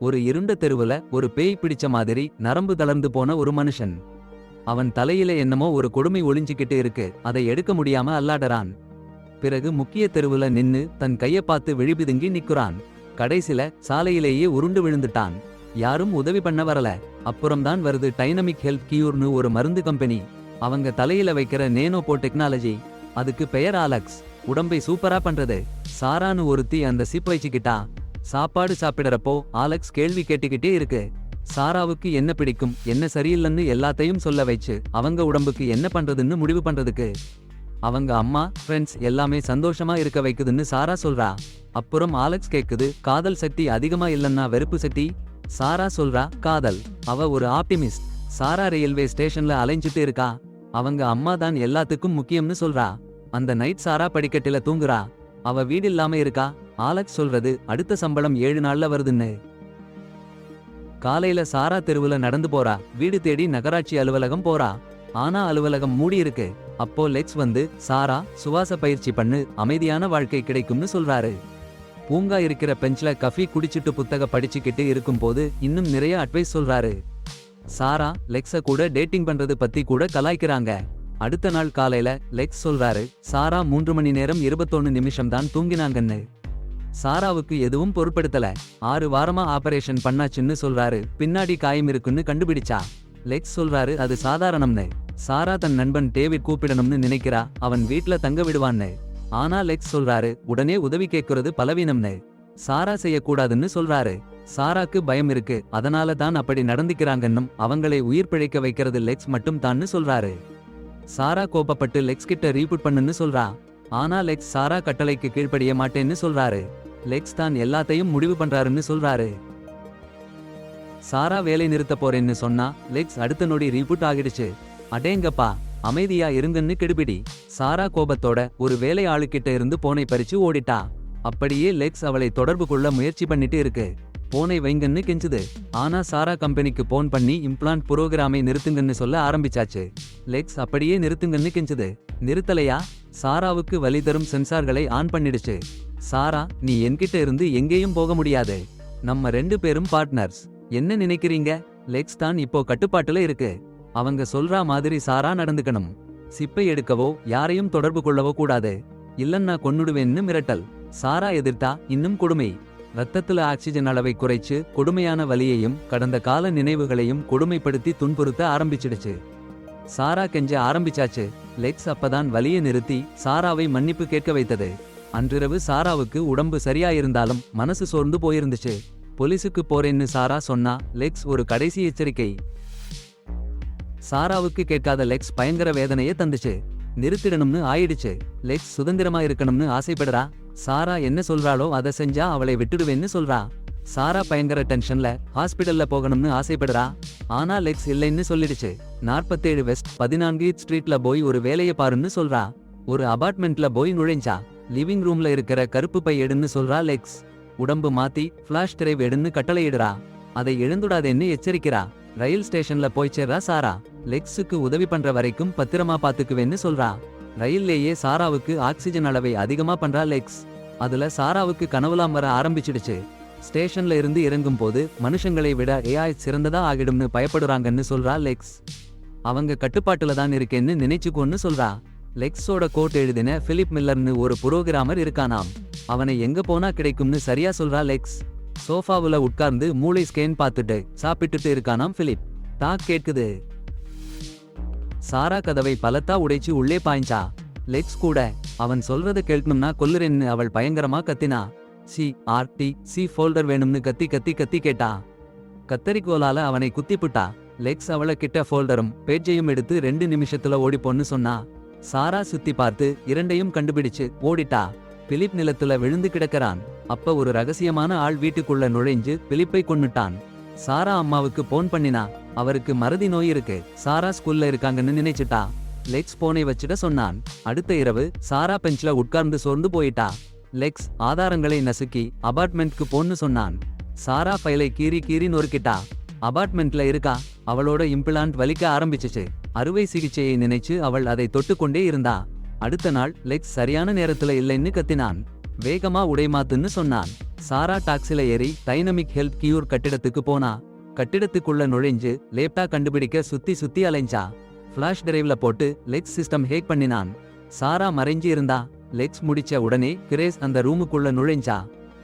ஒரு இருண்ட தெருவுல ஒரு பேய் பிடிச்ச மாதிரி நரம்பு தளர்ந்து போன ஒரு மனுஷன். அவன் தலையில என்னமோ ஒரு கொடுமை ஒளிஞ்சிக்கிட்டு இருக்கு. அதை எடுக்க முடியாம அல்லாடறான். பிறகு முக்கிய தெருவுல நின்னு தன் கைய பார்த்து விழிபிதுங்கி நிக்குறான். கடைசில சாலையிலேயே உருண்டு விழுந்துட்டான். யாரும் உதவி பண்ண வரல. அப்புறம்தான் வருது டைனமிக் ஹெல்த் கியூர்னு ஒரு மருந்து கம்பெனி. அவங்க தலையில வைக்கிற நேனோபோ டெக்னாலஜி. அதுக்கு பெயர் ஆலெக்ஸ். உடம்பை சூப்பரா பண்றது. சாரான்னு ஒருத்தி அந்த சிப் வச்சுக்கிட்டா. சாப்பாடு சாப்பிடறப்போ ஆலெக்ஸ் கேள்வி கேட்டுக்கிட்டே இருக்கு. சாராவுக்கு என்ன பிடிக்கும், என்ன சரியில்லைன்னு எல்லாத்தையும் சொல்ல வச்சு அவங்க உடம்புக்கு என்ன பண்றதுன்னு முடிவு பண்றதுக்கு. அவங்க அம்மா ஃப்ரெண்ட்ஸ் எல்லாமே சந்தோஷமா இருக்க வைக்குதுன்னு சாரா சொல்றா. அப்புறம் ஆலெக்ஸ் கேக்குது, காதல் சக்தி அதிகமா இல்லன்னா வெறுப்பு சக்தி? சாரா சொல்றா, காதல். அவ ஒரு ஆப்டிமிஸ்ட். சாரா ரயில்வே ஸ்டேஷன்ல அலைஞ்சிட்டு இருக்கா. அவங்க அம்மா தான் எல்லாத்துக்கும் முக்கியம்னு சொல்றா. அந்த நைட் சாரா படிக்கட்டில தூங்குறா. அவ வீடு இல்லாம இருக்கா. ஆலெக்ஸ் சொல்றது அடுத்த சம்பளம் 7 நாள்ல வருதுன்னு. காலையில சாரா தெருவுல நடந்து போறா. வீடு தேடி நகராட்சி அலுவலகம் போறா. ஆனா அலுவலகம் மூடி இருக்கு. அப்போ லெக்ஸ் வந்து, சாரா சுவாச பயிற்சி பண்ணு, அமைதியான வாழ்க்கை கிடைக்கும்னு சொல்றாரு. பூங்கா இருக்கிற பெஞ்ச்ல கஃபி குடிச்சிட்டு புத்தக படிச்சுக்கிட்டு இருக்கும்போது இன்னும் நிறைய அட்வைஸ் சொல்றாரு. சாரா லெக்ஸ கூட டேட்டிங் பண்றது பத்தி கூட கலாய்க்கிறாங்க. அடுத்த நாள் காலையில லெக்ஸ் சொல்றாரு, சாரா 3 மணி நேரம் 21 நிமிஷம் தான் தூங்கினாங்கன்னு. சாராவுக்கு எதுவும் பொருட்படுத்தல. 6 வாரமா ஆபரேஷன் பண்ணாச்சுன்னு சொல்றாரு. பின்னாடி காயம் இருக்குன்னு கண்டுபிடிச்சா. லெக்ஸ் சொல்றாரு அது சாதாரணம்னு. சாரா தன் நண்பன் டேவிட் கூப்பிடணும்னு நினைக்கிறா. அவன் வீட்ல தங்க விடுவான்னு. ஆனா லெக்ஸ் சொல்றாரு, உடனே உதவி கேட்கறது பலவீனம்னு. சாரா செய்யக்கூடாதுன்னு சொல்றாரு. சாராக்கு பயம் இருக்கு, அதனால தான் அப்படி நடந்துக்கிறாங்கன்னும் அவங்களை உயிர் பிழைக்க வைக்கிறது லெக்ஸ் மட்டும் தான்னு சொல்றாரு. சாரா கோபப்பட்டு லெக்ஸ் கிட்ட ரீபூட் பண்ணுன்னு சொல்றா. ஆனா லெக்ஸ் சாரா கட்டளைக்கு கீழ்ப்படிய மாட்டேன்னு சொல்றாரு. லெக்ஸ் தான் எல்லாத்தையும் முடிவு பண்றாருன்னு சொல்றாரு. சாரா வேலை நிறுத்த போறேன்னு சொன்னா லெக்ஸ் அடுத்த நொடி ரீபூட் ஆகிடுச்சு. அடேங்கப்பா, அமைதியா இருங்கன்னு கெடுபிடி. சாரா கோபத்தோட ஒரு வேலை ஆளுக்கிட்ட இருந்து போனை பறிச்சு ஓடிட்டா. அப்படியே லெக்ஸ் அவளை தொடர்பு கொள்ள முயற்சி பண்ணிட்டு இருக்கு. போனை வைங்கன்னு கெஞ்சுது. ஆனா சாரா கம்பெனிக்கு போன் பண்ணி இம்ப்ளான்ட் புரோகிராமை நிறுத்துங்கன்னு சொல்ல ஆரம்பிச்சாச்சு. லெக்ஸ் அப்படியே நிறுத்துங்கன்னு கெஞ்சுது. நிறுத்தலையா? சாராவுக்கு வலி தரும் சென்சார்களை ஆன் பண்ணிடுச்சு. சாரா, நீ என்கிட்ட இருந்து எங்கேயும் போக முடியாது. நம்ம 2 பேரும் பார்ட்னர்ஸ். என்ன நினைக்கிறீங்க? லெக்ஸ் தான் இப்போ கட்டுப்பாட்டுல இருக்கு. அவங்க சொல்றா மாதிரி சாரா நடந்துக்கணும். சிப்பை எடுக்கவோ யாரையும் தொடர்பு கொள்ளவோ கூடாது. இல்லன்னா கொன்னுடுவேன்னு மிரட்டல். சாரா எதிர்த்தா இன்னும் கொடுமை. ரத்தத்துல ஆக்சிஜன் அளவை குறைச்சு கொடுமையான வலியையும் கடந்த கால நினைவுகளையும் கொடுமைப்படுத்தி துன்புறுத்த ஆரம்பிச்சிடுச்சு. சாரா கெஞ்ச ஆரம்பிச்சாச்சு. லெக்ஸ் அப்பதான் வலியை நிறுத்தி சாராவை மன்னிப்பு கேட்க வைத்தது. அன்றிரவு சாராவுக்கு உடம்பு சரியாயிருந்தாலும் மனசு சோர்ந்து போயிருந்துச்சு. போலீஸுக்கு போறேன்னு சாரா சொன்னா. லெக்ஸ் ஒரு கடைசி எச்சரிக்கை. சாராவுக்கு கேட்காத லெக்ஸ் பயங்கர வேதனையை தந்துச்சு. நிறுத்திடணும்னு ஆயிடுச்சு. லெக்ஸ் சுதந்திரமா இருக்கணும்னு ஆசைப்படுறா. சாரா என்ன சொல்றாளோ அதை செஞ்சா அவளை விட்டுடுவேன்னு சொல்றா. சாரா பயங்கர டென்ஷன்ல ஹாஸ்பிடல்ல போகணும்னு ஆசைப்படுறா. ஆனா லெக்ஸ் இல்லைன்னு சொல்லிடுச்சு. 47 வெஸ்ட் 14 ஸ்ட்ரீட்ல போய் ஒரு வேலையை பாருன்னு சொல்றா. ஒரு அபார்ட்மெண்ட்ல போய் நுழைஞ்சா. லிவிங் ரூம்ல இருக்கிற கருப்பு பை எடுன்னு சொல்றா லெக்ஸ். உடம்பு மாத்தி ஃபிளாஷ் டிரைவ் எடுன்னு கட்டளையிடுறா. அதை எழுந்துடாதேன்னு எச்சரிக்கிறா. ரயில் ஸ்டேஷன்ல போய் சேர்றா சாரா. லெக்ஸுக்கு உதவி பண்ற வரைக்கும் பத்திரமா பாத்துக்குவேன்னு சொல்றா. ரயில்லேயே சாராவுக்கு ஆக்சிஜன் அளவை அதிகமா பண்றா லெக்ஸ். அதுல சாராவுக்கு கனவுலாம் வர ஆரம்பிச்சிடுச்சு. ஸ்டேஷன்ல இருந்து இறங்கும் போது மனுஷங்களை விட ஏஐ சிறந்ததா ஆகிடும்னு பயப்படுறாங்கன்னு சொல்றா லெக்ஸ். அவங்க கட்டுப்பாட்டுல தான் இருக்கேன்னு நினைச்சுக்கோன்னு சொல்றா. லெக்ஸோட கோட் எழுதின பிலிப் மில்லர்னு ஒரு புரோகிராமர் இருக்கானாம். அவனை எங்க போனா கிடைக்கும்னு சரியா சொல்றா லெக்ஸ். சோஃபாவுல உட்கார்ந்து மூளை ஸ்கேன் பார்த்துட்டு சாப்பிட்டுட்டு இருக்கானாம் பிலிப். டாக் கேட்குது. சாரா கதவை பலத்தா உடைச்சு உள்ளே பாய்ஞ்சா. லெக்ஸ் கூட. அவன் சொல்றத கேட்கணும்னா கொல்லுறேன்னு அவள் பயங்கரமா கத்தினா. சி ஃபோல்டர் வேணும்னு கத்தி கத்தி கத்தி கேட்டா. கத்தரிக்கோலால அவனை குத்திப்புட்டா. லெக்ஸ் அவளை கிட்ட ஃபோல்டரும் பேஜையும் எடுத்து 2 நிமிஷத்துல ஓடிப்போன்னு சொன்னா. சாரா சுத்தி பார்த்து 2ஐயும் கண்டுபிடிச்சு ஓடிட்டா. பிலிப் நிலத்துல விழுந்து கிடக்கிறான். அப்ப ஒரு ரகசியமான ஆள் வீட்டுக்குள்ள நுழைஞ்சு பிலிப்பை கொன்னுட்டான். சாரா அம்மாவுக்கு போன் பண்ணினா. அவருக்கு மறதி நோய் இருக்கு. சாரா ஸ்கூல்ல இருக்காங்கன்னு நினைச்சிட்டா. லெக்ஸ் போனை வச்சிட சொன்னான். அடுத்த இரவு சாரா பெஞ்ச்ல உட்கார்ந்து சோர்ந்து போயிட்டா. லெக்ஸ் ஆதாரங்களை நசுக்கி அபார்ட்மெண்ட்க்கு போன்னு சொன்னான். சாரா ஃபைலை கீறி கீறி நொறுக்கிட்டா. அபார்ட்மெண்ட்ல இருக்கா. அவளோட இம்ப்ளான்ட் வலிக்க ஆரம்பிச்சிச்சு. அறுவை சிகிச்சையை நினைச்சு அவள் அதை தொட்டுக்கொண்டே இருந்தா. அடுத்த நாள் லெக்ஸ் சரியான நேரத்துல இல்லைன்னு கத்தினான். வேகமா உடைமாத்துன்னு சொன்னான். சாரா டாக்ஸில ஏறி டைனமிக் ஹெல்த் கியூர் கட்டிடத்துக்கு போனா. கட்டிடத்துக்குள்ள நுழைஞ்சு லேப்டா கண்டுபிடிக்க சுத்தி சுத்தி அலைஞ்சா. ஃபிளாஷ் டிரைவ்ல போட்டு லெக்ஸ் சிஸ்டம் ஹேக் பண்ணினான். சாரா மறைஞ்சு இருந்தா. லெக்ஸ் முடிச்ச உடனே கிரேஸ் அந்த ரூமுக்குள்ள நுழைஞ்சா.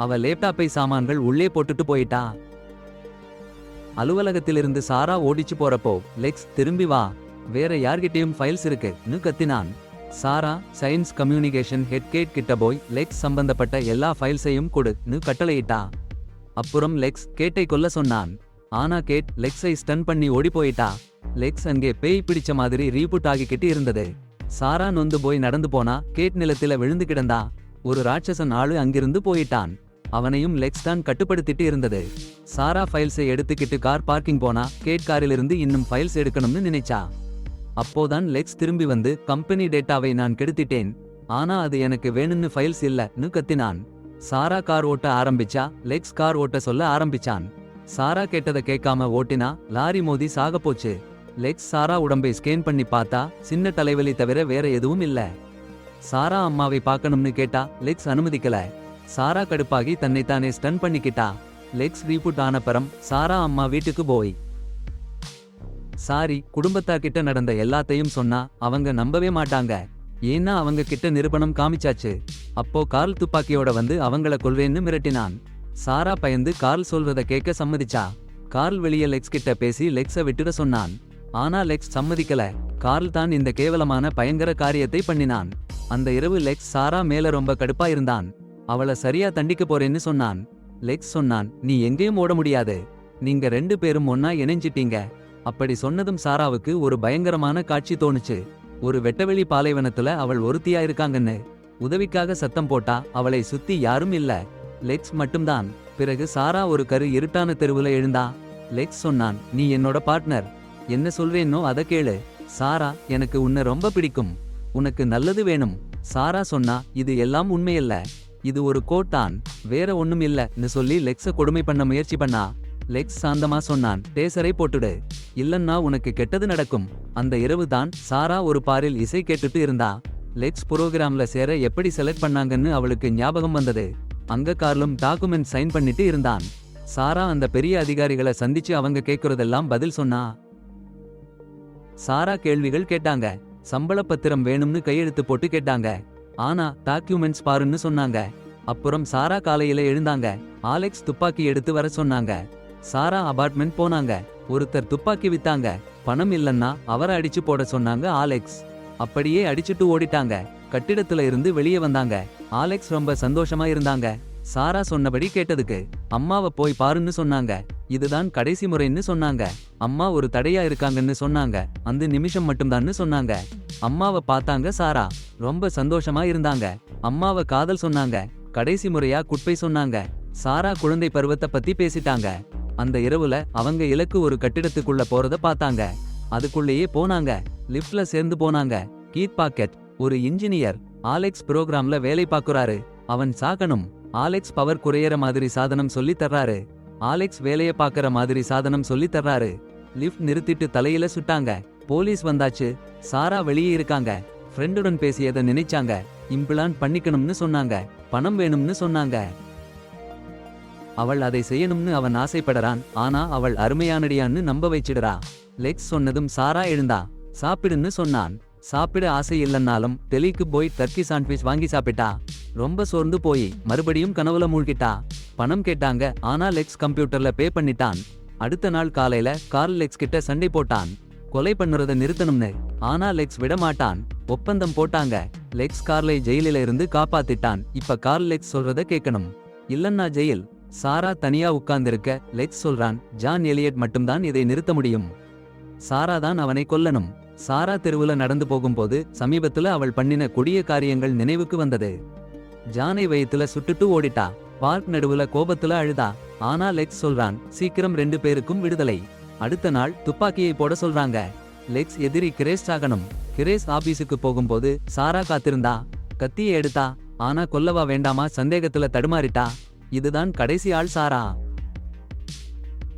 அவ லேப்டாப்பை சாமான்கள் உள்ளே போட்டுட்டு போயிட்டா. அலுவலகத்திலிருந்து சாரா ஓடிச்சு போறப்போ லெக்ஸ் திரும்பி வா, வேற யார்கிட்டயும் ஃபைல்ஸ் இருக்குன்னு கத்தினான். சாரா சயின்ஸ் கம்யூனிகேஷன் ஹெட் கேட் கிட்ட போய் லெக்ஸ் சம்பந்தப்பட்ட எல்லா ஃபைல்ஸையும் கொடுன்னு கட்டளையிட்டா. அப்புறம் லெக்ஸ் கேட்டை கொல்ல சொன்னான். ஆனா கேட் லெக்ஸை ஸ்டன் பண்ணி ஓடி போயிட்டா. லெக்ஸ் அங்கே பேய் பிடிச்ச மாதிரி ரீபூட் ஆகிக்கிட்டு இருந்தது. சாரா நொந்து போய் நடந்து போனா. கேட் நிலத்தில விழுந்து கிடந்தா. ஒரு ராட்சசன் ஆளு அங்கிருந்து போயிட்டான். அவனையும் லெக்ஸ் தான் கட்டுப்படுத்திட்டு இருந்தது. சாரா ஃபைல்ஸை எடுத்துக்கிட்டு கார் பார்க்கிங் போனா. கேட் காரிலிருந்து இன்னும் ஃபைல்ஸ் எடுக்கணும்னு நினைச்சா. அப்போதான் லெக்ஸ் திரும்பி வந்து கம்பெனி டேட்டாவை நான் கெடுத்திட்டேன், ஆனா அது எனக்கு வேணும்னு ஃபைல்ஸ் இல்லன்னு கத்தினான். சாரா கார் ஓட்ட ஆரம்பிச்சா. லெக்ஸ் கார் ஓட்ட சொல்ல ஆரம்பிச்சான். சாரா கேட்டதை கேட்காம ஓட்டினா. லாரி மோதி சாக போச்சு. லெக்ஸ் சாரா உடம்பை ஸ்கேன் பண்ணி பார்த்தா சின்ன தலைவலி தவிர வேற எதுவும் இல்ல. சாரா அம்மாவை பார்க்கணும்னு கேட்டா. லெக்ஸ் அனுமதிக்கல. சாரா கடுப்பாகி தன்னைத்தானே ஸ்டன் பண்ணிக்கிட்டா. லெக்ஸ் ரீபூட் ஆனப்பறம் சாரா அம்மா வீட்டுக்கு போய் சாரி குடும்பத்தார்கிட்ட நடந்த எல்லாத்தையும் சொன்னா அவங்க நம்பவே மாட்டாங்க. ஏன்னா அவங்க கிட்ட நிரூபணம் காமிச்சாச்சு. அப்போ கார்ல் துப்பாக்கியோட வந்து அவங்கள கொல்வேன்னு மிரட்டினான். சாரா பயந்து கார்ல் சொல்றத கேட்க சம்மதிச்சா. கார்ல் வெளியே லெக்ஸ் கிட்ட பேசி லெக்ஸ விட்டுட சொன்னான். ஆனா லெக்ஸ் சம்மதிக்கல. கார்ல் தான் இந்த கேவலமான பயங்கர காரியத்தை பண்ணினான். அந்த இரவு லெக்ஸ் சாரா மேல ரொம்ப கடுப்பா இருந்தான். அவளை சரியா தண்டிக்க போறேன்னு சொன்னான். லெக்ஸ் சொன்னான், நீ எங்கேயும் ஓட முடியாது, நீங்க 2 பேரும் ஒன்னா இணைஞ்சிட்டீங்க. அப்படி சொன்னதும் சாராவுக்கு ஒரு பயங்கரமான காட்சி தோணுச்சு. ஒரு வெட்டவெளி பாலைவனத்துல அவள் ஒருத்தியா இருக்காங்கன்னு. உதவிக்காக சத்தம் போட்டா. அவளை சுத்தி யாரும் இல்ல, லெக்ஸ் மட்டும்தான். பிறகு சாரா ஒரு கரு இருட்டான தெருவுல எழுந்தா. லெக்ஸ் சொன்னான், நீ என்னோட பார்ட்னர், என்ன சொல்றேன்னோ அத கேளு. சாரா, எனக்கு உன்னை ரொம்ப பிடிக்கும், உனக்கு நல்லது வேணும். சாரா சொன்னா, இது எல்லாம் உண்மையல்ல, இது ஒரு கோட்டான், வேற ஒண்ணும் இல்லன்னு சொல்லி லெக்ஸ கொடுமை பண்ண முயற்சி பண்ணா. லெக்ஸ் சாந்தமா சொன்னான், டேசரை போட்டுடு, இல்லன்னா உனக்கு கெட்டது நடக்கும். அந்த இரவு தான் சாரா ஒரு பாரில் இசை கேட்டுட்டு இருந்தா. லெக்ஸ் புரோகிராம்ல சேர எப்படி செலக்ட் பண்ணாங்கன்னு அவளுக்கு ஞாபகம் வந்தது. அங்க கார்லும் டாக்குமெண்ட் சைன் பண்ணிட்டு இருந்தான். சாரா அந்த பெரிய அதிகாரிகளை சந்திச்சு அவங்க கேட்கறதெல்லாம் பதில் சொன்னா. சாரா கேள்விகள் கேட்டாங்க. சம்பள பத்திரம் வேணும்னு கையெழுத்து போட்டு கேட்டாங்க. ஆனா டாக்குமெண்ட்ஸ் பாருன்னு சொன்னாங்க. அப்புறம் சாரா காலையில எழுந்தாங்க. ஆலெக்ஸ் துப்பாக்கி எடுத்து வர சொன்னாங்க. சாரா அபார்ட்மெண்ட் போனாங்க. ஒருத்தர் துப்பாக்கி வித்தாங்க. பணம் இல்லன்னா அவரை அடிச்சு போட சொன்னாங்க ஆலெக்ஸ். அப்படியே அடிச்சுட்டு ஓடிட்டாங்க. கட்டிடத்துல இருந்து வெளியே வந்தாங்க. ஆலெக்ஸ் ரொம்ப சந்தோஷமா இருந்தாங்க. சாரா சொன்னபடி கேட்டதுக்கு. அம்மாவை போய் பாருன்னு சொன்னாங்க. இதுதான் கடைசி முறைன்னு சொன்னாங்க. அம்மா ஒரு தடையா இருக்காங்கன்னு சொன்னாங்க. அந்த நிமிஷம் மட்டும்தான்னு சொன்னாங்க. அம்மாவை பார்த்தாங்க சாரா. ரொம்ப சந்தோஷமா இருந்தாங்க. அம்மாவை காதல் சொன்னாங்க. கடைசி முறையா குட்பை சொன்னாங்க. சாரா குழந்தை பருவத்தை பத்தி பேசிட்டாங்க. அந்த இரவுல அவங்க இலக்கு ஒரு கட்டிடத்துக்குள்ள போறத பார்த்தாங்க. அதுக்குள்ளேயே போனாங்க. லிஃப்ட்ல சேர்ந்து போனாங்க. கீத் பாக்கெட் ஒரு இன்ஜினியர். ஆலெக்ஸ் புரோகிராம்ல வேலை பார்க்கறாரு. அவன் சாகணும். ஆலெக்ஸ் பவர் குறையற மாதிரி சாதனம் சொல்லி தர்றாரு. ஆலெக்ஸ் வேலைய பார்க்கற மாதிரி சாதனம் சொல்லி தர்றாரு. லிஃப்ட் நிறுத்திட்டு தலையில சுட்டாங்க. போலீஸ் வந்தாச்சு. சாரா வெளியே இருக்காங்க. ஃப்ரெண்டுடன் பேசியதை நினைச்சாங்க. இம்பிளான் பண்ணிக்கணும்னு சொன்னாங்க. பணம் வேணும்னு சொன்னாங்க. அவள் அதை செய்யணும்னு அவன் ஆசைப்படறான். ஆனா அவள் அருமையானடியான்னு நம்ப வச்சிடுறா. லெக்ஸ் சொன்னதும் சாரா எழுந்தா. சாப்பிடுன்னு சொன்னான். சாப்பிட ஆசை இல்லைன்னாலும் டெலிக்கு போய் டர்க்கி சாண்ட்விச் வாங்கி சாப்பிட்டா. ரொம்ப சோர்ந்து போய் மறுபடியும் கனவுல மூழ்கிட்டா. பணம் கேட்டாங்க. ஆனா லெக்ஸ் கம்ப்யூட்டர்ல பே பண்ணிட்டான். அடுத்த நாள் காலையில கார்ல் லெக்ஸ் கிட்ட சண்டை போட்டான். கொலை பண்ணுறத நிறுத்தணும்னு. ஆனா லெக்ஸ் விட மாட்டான். ஒப்பந்தம் போட்டாங்க. லெக்ஸ் கார்லை ஜெயிலில இருந்து காப்பாத்திட்டான். இப்ப கார்ல் லெக்ஸ் சொல்றத கேட்கணும், இல்லன்னா ஜெயில். சாரா தனியா உட்கார்ந்திருக்க. லெக்ஸ் சொல்றான், ஜான் எலியட் மட்டும்தான் இதை நிறுத்த முடியும். சாரா தான் அவனை கொல்லணும். சாரா தெருவுல நடந்து போகும்போது சமீபத்துல அவள் பண்ணின கொடிய காரியங்கள் நினைவுக்கு வந்தது. ஜானை வயித்துல சுட்டுட்டு ஓடிட்டா. பார்க் நடுவுல கோபத்துல அழுதா. ஆனா லெக்ஸ் சொல்றான், சீக்கிரம் 2 பேருக்கும் விடுதலை. அடுத்த நாள் துப்பாக்கியை போட சொல்றாங்க. லெக்ஸ் எதிரி கிரேஸ் சாகணும். கிரேஸ் ஆபீஸுக்கு போகும்போது சாரா காத்திருந்தா. கத்தியை எடுத்தா. ஆனா கொல்லவா வேண்டாமா சந்தேகத்துல தடுமாறிட்டா. இதுதான் கடைசி ஆள் சாரா.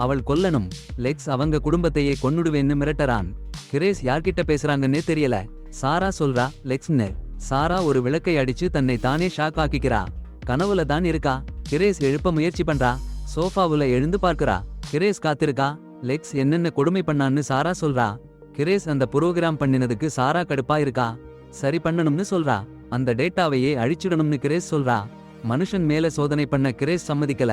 அவள் கொல்லணும். லெக்ஸ் அவங்க குடும்பத்தையே கொன்னுடுவேன்னு மிரட்டறான். கிரேஸ் யார்கிட்ட பேசுறாங்கன்னே தெரியல. சாரா சொல்றா, லெக்ஸ்ன்னு. சாரா ஒரு விளக்கை அடிச்சு தன்னை தானே ஷாக் ஆக்கிக்கிறா. கனவுல தான் இருக்கா. கிரேஸ் எழுப்ப முயற்சி பண்றா. சோஃபாவுல எழுந்து பார்க்கறா. கிரேஸ் காத்திருக்கா. லெக்ஸ் என்னென்ன கொடுமை பண்ணான்னு சாரா சொல்றா. கிரேஸ் அந்த புரோகிராம் பண்ணினதுக்கு சாரா கடுப்பா இருக்கா. சரி பண்ணணும்னு சொல்றா. அந்த டேட்டாவையே அழிச்சிடணும்னு கிரேஸ் சொல்றா. மனுஷன் மேல சோதனை பண்ண கிரேஸ் சம்மதிக்கல.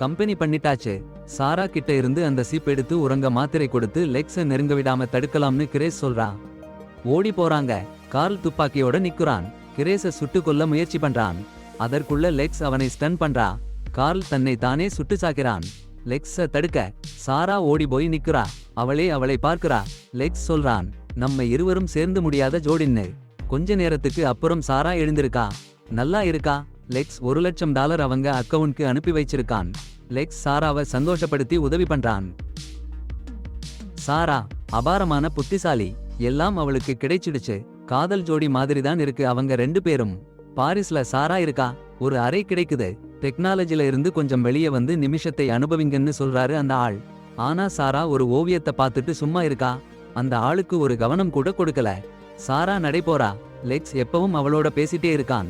கம்பெனி பண்ணிட்டாச்சு. சாரா கிட்ட இருந்து அந்த சீப் எடுத்து உறங்க மாத்திரை கொடுத்து லெக்ஸ நெருங்க விடாம தடுக்கலாம்னு கிரேஸ் சொல்றா. ஓடி போறாங்க. கார்ல் துப்பாக்கியோட நிக்குறான். கிரேஸ சுட்டு கொல்ல முயற்சி பண்றான். அதற்குள்ள லெக்ஸ் அவனை ஸ்டன் பண்றா. கார்ல் தன்னை தானே சுட்டு சாக்கிறான். லெக்ஸ தடுக்க சாரா ஓடி போய் நிக்குறா. அவளை பார்க்கிறா. லெக்ஸ் சொல்றான், நம்ம இருவரும் சேர்ந்து முடியாத ஜோடின்னு. கொஞ்ச நேரத்துக்கு அப்புறம் சாரா எழுந்திருக்கா. நல்லா இருக்கா. லெக்ஸ் $1,00,000 அவங்க அக்கவுண்ட்க்கு அனுப்பி வச்சிருக்கான். லெக்ஸ் சாராவை சந்தோஷப்படுத்தி உதவி பண்றான். சாரா அபாரமான புத்திசாலி. எல்லாம் அவளுக்கு கிடைச்சிடுச்சு. காதல் ஜோடி மாதிரிதான் இருக்கு அவங்க 2 பேரும். பாரிஸ்ல சாரா இருக்கா. ஒரு அறை கிடைக்குது. டெக்னாலஜில இருந்து கொஞ்சம் வெளியே வந்து நிமிஷத்தை அனுபவிங்கன்னு சொல்றாரு அந்த ஆள். ஆனா சாரா ஒரு ஓவியத்தை பார்த்துட்டு சும்மா இருக்கா. அந்த ஆளுக்கு ஒரு கவனம் கூட கொடுக்கல. சாரா நடைபோறா. லெக்ஸ் எப்பவும் அவளோட பேசிட்டே இருக்கான்.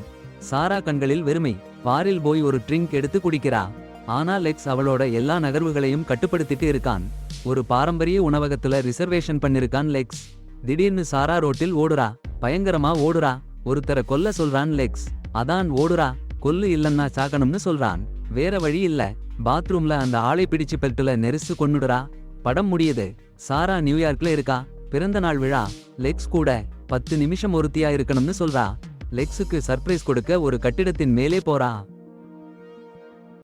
சாரா கண்களில் வெறுமை. பாரில் போய் ஒரு ட்ரிங்க் எடுத்து குடிக்கிறா. ஆனா லெக்ஸ் அவளோட எல்லா நகர்வுகளையும் கட்டுப்படுத்திட்டு இருக்கான். ஒரு பாரம்பரிய உணவகத்துல ரிசர்வேஷன் பண்ணிருக்கான் லெக்ஸ். திடீர்னு சாரா ரோட்டில் ஓடுறா. பயங்கரமா ஓடுறா. ஒருத்தர கொல்ல சொல்றான் லெக்ஸ். அதான் ஓடுறா. கொல்லு இல்லன்னா சாக்கணும்னு சொல்றான். வேற வழி இல்ல. பாத்ரூம்ல அந்த ஆளை பிடிச்சு பெல்ட்டுல நெரிசு கொன்னுடுறா. படம் முடியுது. சாரா நியூயார்க்ல இருக்கா. பிறந்த நாள் விழா. லெக்ஸ் கூட 10 நிமிஷம் ஒருத்தியா இருக்கணும்னு சொல்றா. லெக்ஸுக்கு சர்ப்ரைஸ் கொடுக்க ஒரு கட்டிடத்தின் மேலே போறா.